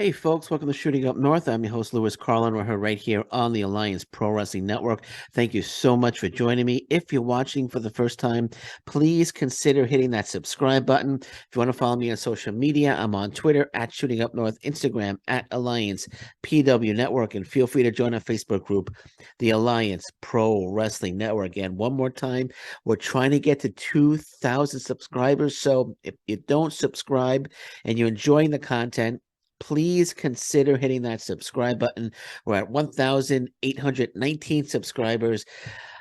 Hey folks, welcome to Shooting Up North. I'm your host, Louis Carlin. We're here right here on the Alliance Pro Wrestling Network. Thank you so much for joining me. If you're watching for the first time, please consider hitting that subscribe button. If you want to follow me on social media, I'm on Twitter at Shooting Up North, Instagram at Alliance PW Network, and feel free to join our Facebook group, the Alliance Pro Wrestling Network. And one more time, we're trying to get to 2,000 subscribers. So if you don't subscribe and you're enjoying the content, please consider hitting that subscribe button. We're at 1,819 subscribers.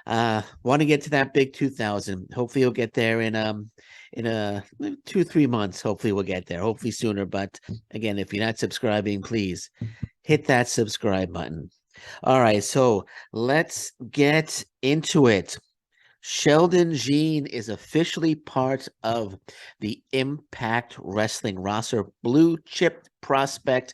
Want to get to that big 2,000. Hopefully you'll get there in 2-3 months. Hopefully we'll get there. Hopefully sooner. But again, if you're not subscribing, please hit that subscribe button. All right, so let's get into it. Sheldon Jean is officially part of the Impact Wrestling roster. Blue chip prospect,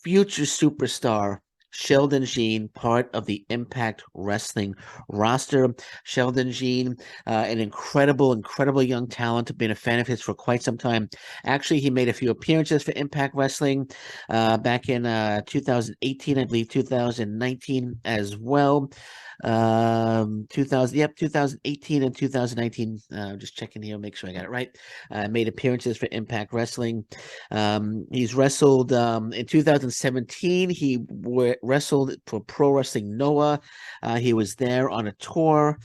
future superstar Sheldon Jean, part of the Impact Wrestling roster. Sheldon Jean, an incredible young talent. Been a fan of his for quite some time. Actually, he made a few appearances for Impact Wrestling back in 2018, I believe 2019 as well. 2018 and 2019. Just checking here, make sure I got it right. Made appearances for Impact Wrestling. He's wrestled in 2017. He wrestled for Pro Wrestling Noah. He was there on a tour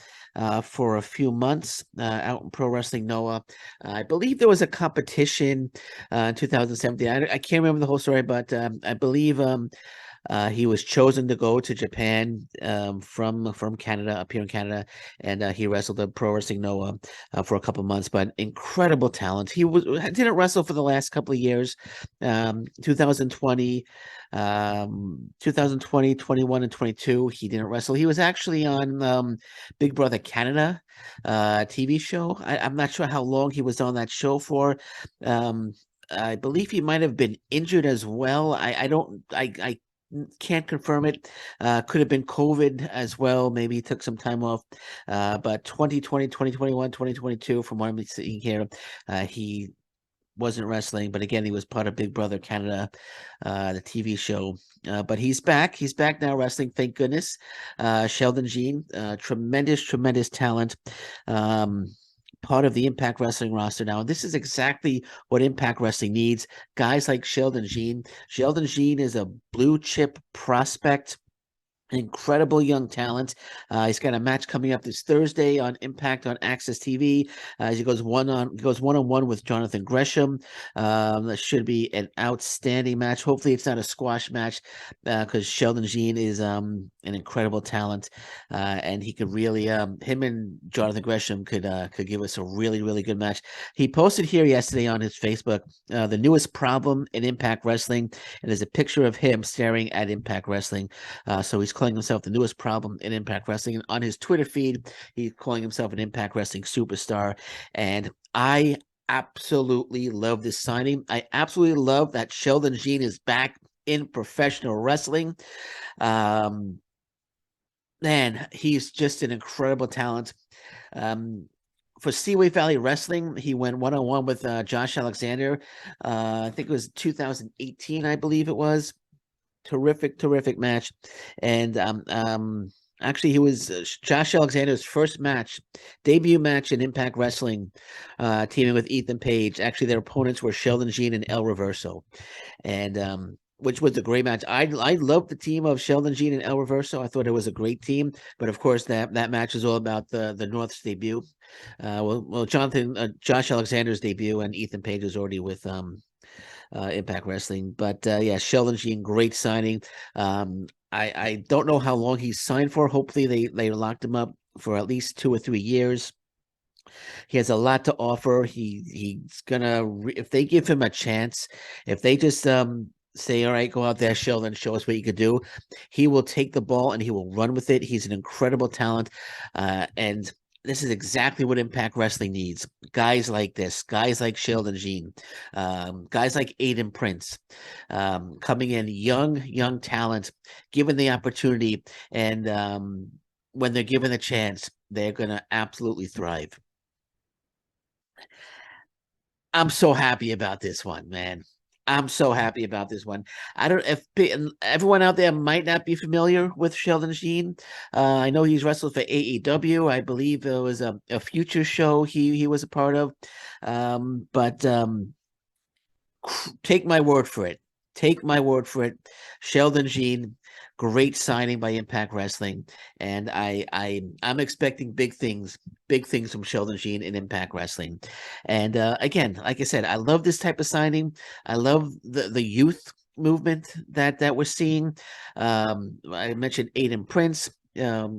for a few months out in Pro Wrestling Noah. I believe there was a competition in 2017. I can't remember the whole story, but I believe he was chosen to go to Japan from Canada, up here in Canada, and he wrestled at Pro Wrestling Noah for a couple months. But incredible talent. He didn't wrestle for the last couple of years, 2020, 2020, 21, and 22. He didn't wrestle. He was actually on Big Brother Canada TV show. I'm not sure how long he was on that show for. I believe he might have been injured as well. I can't confirm it. Could have been COVID as well. Maybe he took some time off. But 2020, 2021, 2022, from what I'm seeing here, he wasn't wrestling. But again, he was part of Big Brother Canada, the TV show. But he's back. He's back now wrestling. Thank goodness. Sheldon Jean, tremendous talent. Part of the Impact Wrestling roster now. And this is exactly what Impact Wrestling needs. Guys like Sheldon Jean. Sheldon Jean is a blue chip prospect. Incredible young talent. He's got a match coming up this Thursday on Impact on Access TV. He goes one-on-one with Jonathan Gresham. That should be an outstanding match. Hopefully, it's not a squash match because Sheldon Jean is an incredible talent, and he could really him and Jonathan Gresham could give us a really good match. He posted here yesterday on his Facebook the newest problem in Impact Wrestling, and there's a picture of him staring at Impact Wrestling. So he's calling himself the newest problem in Impact Wrestling. And on his Twitter feed, he's calling himself an Impact Wrestling superstar. And I absolutely love this signing. I absolutely love that Sheldon Jean is back in professional wrestling. Man, he's just an incredible talent. For Seaway Valley Wrestling, he went one-on-one with Josh Alexander. I think it was 2018, I believe it was. Terrific match. And actually he was Josh Alexander's first debut match in Impact Wrestling, teaming with Ethan Page. Actually their opponents were Sheldon Jean and El Reverso, and which was a great match. I loved the team of Sheldon Jean and El Reverso. I thought it was a great team, but of course that match is all about the North's debut. Josh Alexander's debut, and Ethan Page is already with Impact Wrestling. But yeah, Sheldon Jean, great signing. I don't know how long he's signed for. Hopefully they locked him up for at least 2 or 3 years. He has a lot to offer. He's gonna if they give him a chance, if they just say, all right, go out there, Sheldon, show us what you could do. He will take the ball and he will run with it. He's an incredible talent, and this is exactly what Impact Wrestling needs. Guys like this, guys like Sheldon Jean, guys like Aiden Prince, coming in, young talent, given the opportunity, and when they're given a chance, they're going to absolutely thrive. I'm so happy about this one, man. I'm so happy about this one. I don't if and everyone out there might not be familiar with Sheldon Jean. I know he's wrestled for AEW. I believe there was a future show he was a part of. But take my word for it. Take my word for it. Sheldon Jean, great signing by Impact Wrestling, and I'm expecting big things from Sheldon Jean in Impact Wrestling. And again, like I said, I love this type of signing. I love the youth movement that we're seeing. I mentioned Aiden Prince.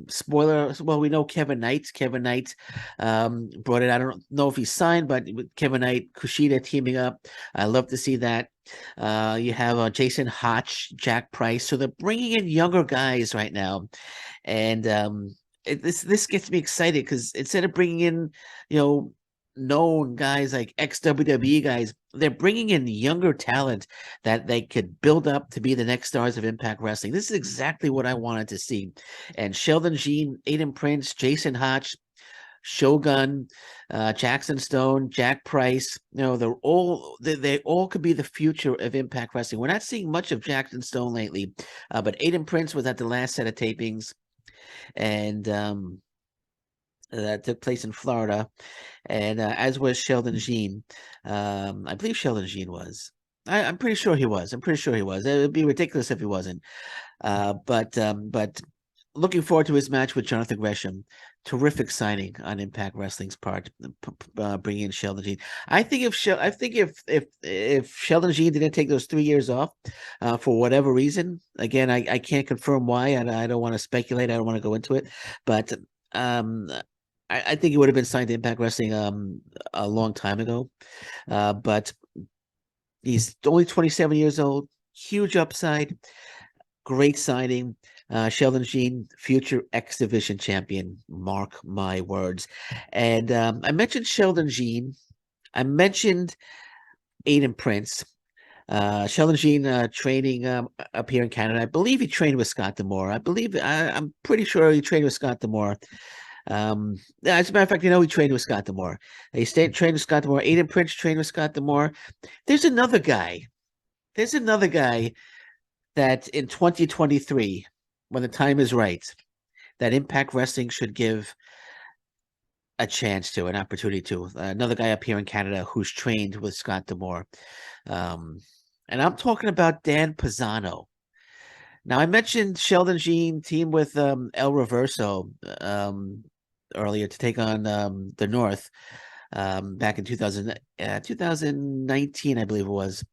Spoiler, well, we know Kevin Knight. Kevin Knight brought it. I don't know if he signed, but with Kevin Knight, Kushida teaming up. I love to see that. You have Jason Hotch, Jack Price. So they're bringing in younger guys right now, and this gets me excited because instead of bringing in, you know, known guys like ex WWE guys, they're bringing in younger talent that they could build up to be the next stars of Impact Wrestling. This is exactly what I wanted to see. And Sheldon Jean, Aiden Prince, Jason Hotch, Shogun, Jackson Stone, Jack Price. You know, they all could be the future of Impact Wrestling. We're not seeing much of Jackson Stone lately, but Aiden Prince was at the last set of tapings, and that took place in Florida, and as was Sheldon Jean. I believe Sheldon Jean was. I'm pretty sure he was. I'm pretty sure he was. It would be ridiculous if he wasn't. But looking forward to his match with Jonathan Gresham. Terrific signing on Impact Wrestling's part, bringing in Sheldon Jean. I think if Sheldon Jean didn't take those 3 years off, for whatever reason, again, I can't confirm why. I don't want to speculate. I don't want to go into it, but um, I think he would have been signed to Impact Wrestling a long time ago. But he's only 27 years old. Huge upside. Great signing. Sheldon Jean, future X Division champion. Mark my words. And I mentioned Sheldon Jean. I mentioned Aiden Prince. Sheldon Jean training up here in Canada. I believe he trained with Scott D'Amore. I'm pretty sure he trained with Scott D'Amore. Yeah, as a matter of fact, he trained with Scott D'Amore. He trained with Scott D'Amore. Aiden Prince trained with Scott D'Amore. There's another guy. There's another guy that in 2023, when the time is right, that Impact Wrestling should give a chance to, an opportunity to. Another guy up here in Canada who's trained with Scott D'Amore. And I'm talking about Dan Pizzano. Now, I mentioned Sheldon Jean team with El Reverso earlier to take on the North back in 2019, I believe it was.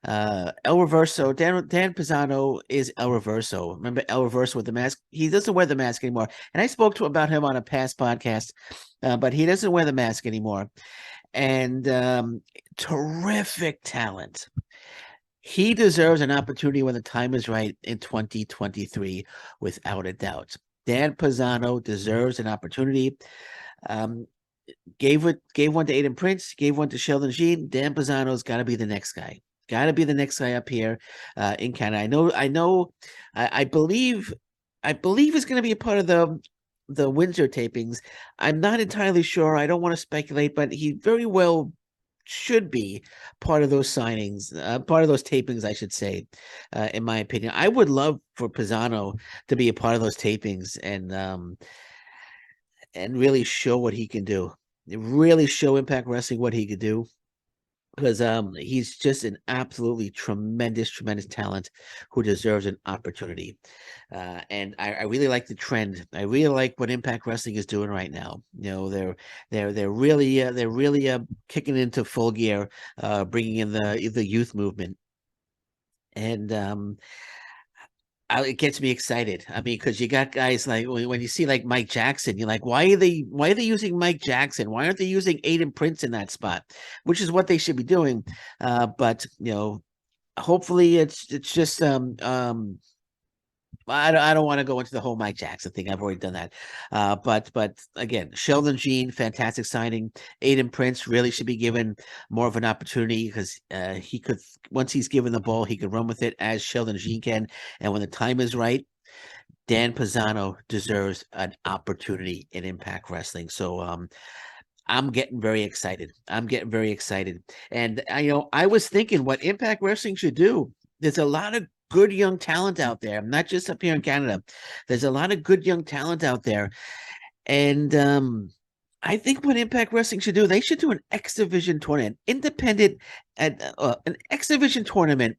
El Reverso, Dan Pizzano is El Reverso. Remember El Reverso with the mask? He doesn't wear the mask anymore. And I spoke about him on a past podcast, but he doesn't wear the mask anymore. And terrific talent. He deserves an opportunity when the time is right in 2023, without a doubt. Dan Pizzano deserves an opportunity. Um, gave one to Aiden Prince, gave one to Sheldon Jean. Dan Pizzano's got to be the next guy. Got to be the next guy up here in Canada. I believe he's going to be a part of the Windsor tapings. I'm not entirely sure. I don't want to speculate, but he very well should be part of those signings, part of those tapings, I should say, in my opinion. I would love for Pizzano to be a part of those tapings and really show what he can do. Really show Impact Wrestling what he could do. Because he's just an absolutely tremendous talent who deserves an opportunity. And I really like the trend. I really like what Impact Wrestling is doing right now. They're really kicking into full gear, bringing in the youth movement, and it gets me excited. I mean, because you got guys like when you see like Mike Jackson, you're like, why are they using Mike Jackson? Why aren't they using Aiden Prince in that spot? Which is what they should be doing. But hopefully it's just I don't want to go into the whole Mike Jackson thing. I've already done that. But again, Sheldon Jean, fantastic signing. Aiden Prince really should be given more of an opportunity because he could, once he's given the ball, he could run with it as Sheldon Jean can. And when the time is right, Dan Pizzano deserves an opportunity in Impact Wrestling. So I'm getting very excited. I'm getting very excited. And I was thinking what Impact Wrestling should do. There's a lot of good young talent out there, not just up here in Canada. There's a lot of good young talent out there. And I think what Impact Wrestling should do, they should do an X Division tournament, an X Division tournament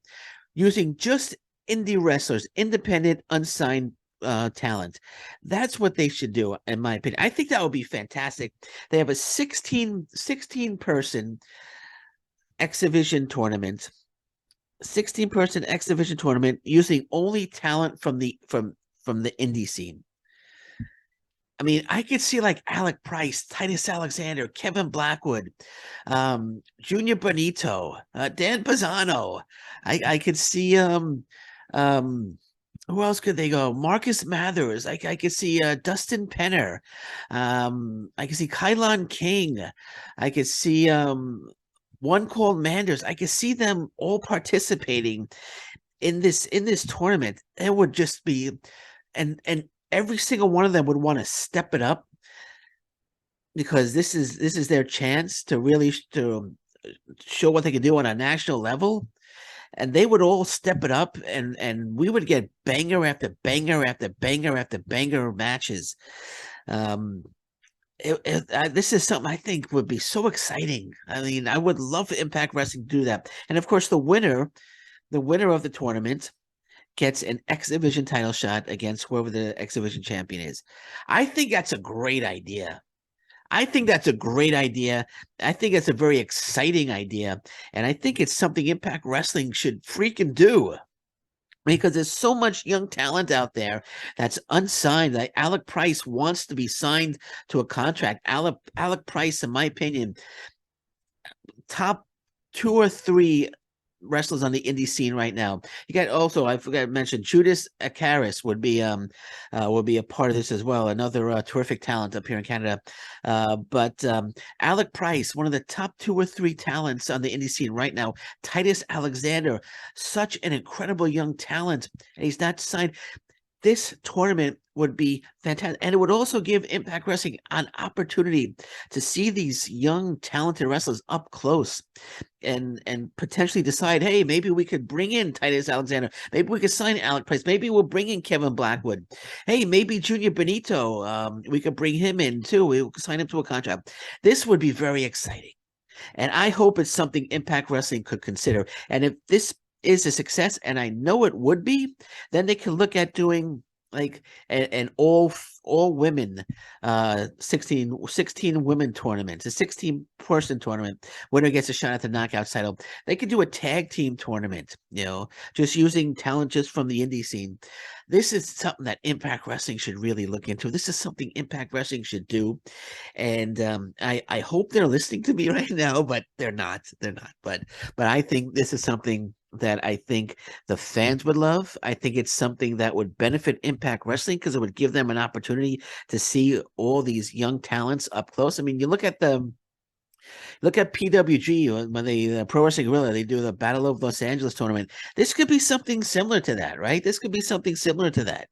using just indie wrestlers, independent, unsigned talent. That's what they should do, in my opinion. I think that would be fantastic. They have a 16 person X Division tournament, 16-person X Division tournament using only talent from the indie scene. I mean, I could see like Alec Price, Titus Alexander, Kevin Blackwood, Junior Bonito, Dan Pizzano. I could see who else could they go? Marcus Mathers. I could see Dustin Penner. I could see Kylon King. I could see one called Manders. I could see them all participating in this tournament. It would just be and every single one of them would want to step it up because this is their chance to really to show what they can do on a national level, and they would all step it up, and we would get banger after banger after banger after banger matches. This is something I think would be so exciting. I mean, I would love Impact Wrestling to do that, and of course, the winner of the tournament gets an X Division title shot against whoever the X Division champion is. I think that's a great idea. I think that's a great idea. I think it's a very exciting idea. And I think it's something Impact Wrestling should freaking do. Because there's so much young talent out there that's unsigned. Like Alec Price wants to be signed to a contract. Alec Price, in my opinion, top 2 or 3 wrestlers on the indie scene right now. You got also, I forgot to mention, Judas Akaris would be a part of this as well. Another terrific talent up here in Canada. But Alec Price, one of the top 2 or 3 talents on the indie scene right now. Titus Alexander, such an incredible young talent, and he's not signed. This tournament would be fantastic. And it would also give Impact Wrestling an opportunity to see these young, talented wrestlers up close and potentially decide, hey, maybe we could bring in Titus Alexander. Maybe we could sign Alec Price. Maybe we'll bring in Kevin Blackwood. Hey, maybe Junior Benito, we could bring him in too. We could sign him to a contract. This would be very exciting. And I hope it's something Impact Wrestling could consider. And if this is a success, and I know it would be, then they can look at doing like an all women 16 women tournament, a 16-person tournament. Winner gets a shot at the knockout title. They could do a tag team tournament, just using talent just from the indie scene. This is something that Impact Wrestling should really look into. This is something Impact Wrestling should do. And I hope they're listening to me right now, but they're not. They're not. But I think this is something that I think the fans would love. I think it's something that would benefit Impact Wrestling because it would give them an opportunity to see all these young talents up close. I mean, you look at PWG when the Pro Wrestling Guerrilla, they do the Battle of Los Angeles tournament. This could be something similar to that, right? This could be something similar to that.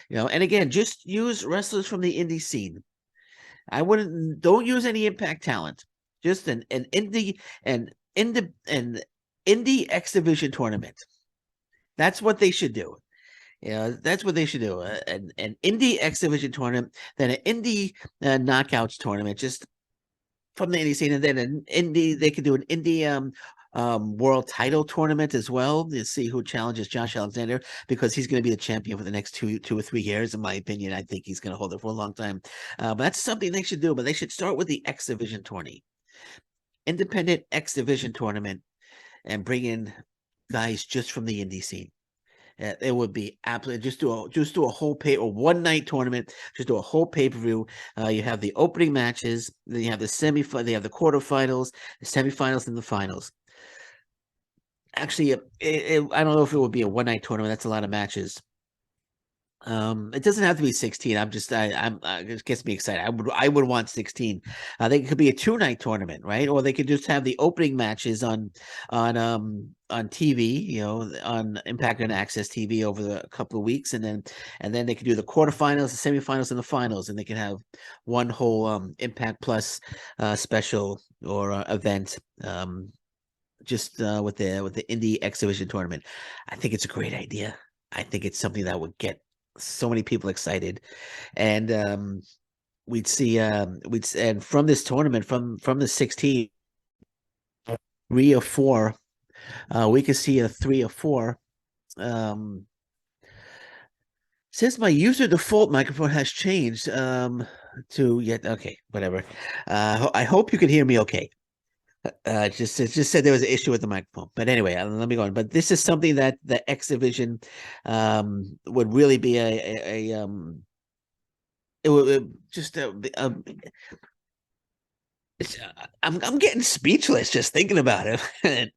And again, just use wrestlers from the indie scene. Don't use any Impact talent. Just an indie X Division tournament. That's what they should do. That's what they should do. An indie X Division tournament, then an indie knockouts tournament, just from the indie scene, and then they could do an indie world title tournament as well to see who challenges Josh Alexander, because he's going to be the champion for the next 2 or 3 years. In my opinion, I think he's going to hold it for a long time. But that's something they should do. But they should start with the X Division tourney, independent X Division tournament, and bring in guys just from the indie scene. It would be absolutely just do a whole one night tournament. Just do a whole pay-per-view. You have the opening matches, then you have the they have the quarterfinals, the semifinals, and the finals. Actually, I don't know if it would be a one night tournament. That's a lot of matches. It doesn't have to be 16. It just gets me excited. I would want 16. I think it could be a two-night tournament, right? Or they could just have the opening matches on TV, on Impact and Access TV over a couple of weeks, and then they could do the quarterfinals, the semifinals, and the finals, and they can have one whole Impact Plus special or event. Just with the indie exhibition tournament. I think it's a great idea. I think it's something that would get so many people excited, and and from this tournament, from the 16, 3 or 4, we could see a 3 or 4. Um, Since my user default microphone has changed to yet okay, whatever. I hope you can hear me okay. It just said there was an issue with the microphone. But anyway, let me go on. But this is something that the X Division would really be it would just I'm getting speechless just thinking about it.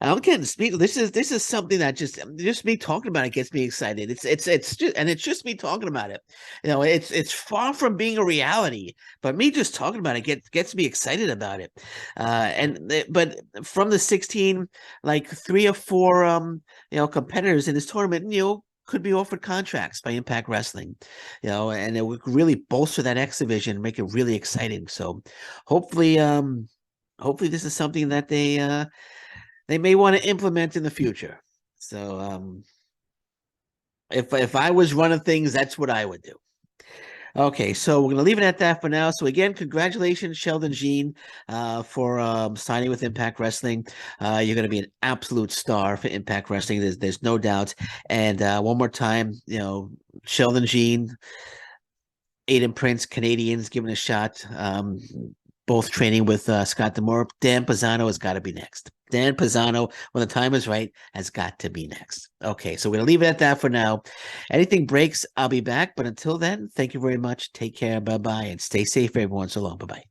I'm getting speechless. This is something that just me talking about it gets me excited. It's just me talking about it. It's far from being a reality, but me just talking about it gets me excited about it. But from the 16, like 3 or 4 competitors in this tournament, could be offered contracts by Impact Wrestling, and it would really bolster that X division, make it really exciting. So hopefully this is something that they may want to implement in the future. So if I was running things, that's what I would do. Okay, so we're gonna leave it at that for now. So again, congratulations, Sheldon Jean, for signing with Impact Wrestling. You're gonna be an absolute star for Impact Wrestling. There's no doubt. And one more time, Sheldon Jean, Aiden Prince, Canadians, giving a shot. Both training with Scott Demore. Dan Pizzano has got to be next. Dan Pizzano, when the time is right, has got to be next. Okay, so we're going to leave it at that for now. Anything breaks, I'll be back. But until then, thank you very much. Take care. Bye-bye. And stay safe, everyone. So long. Bye-bye.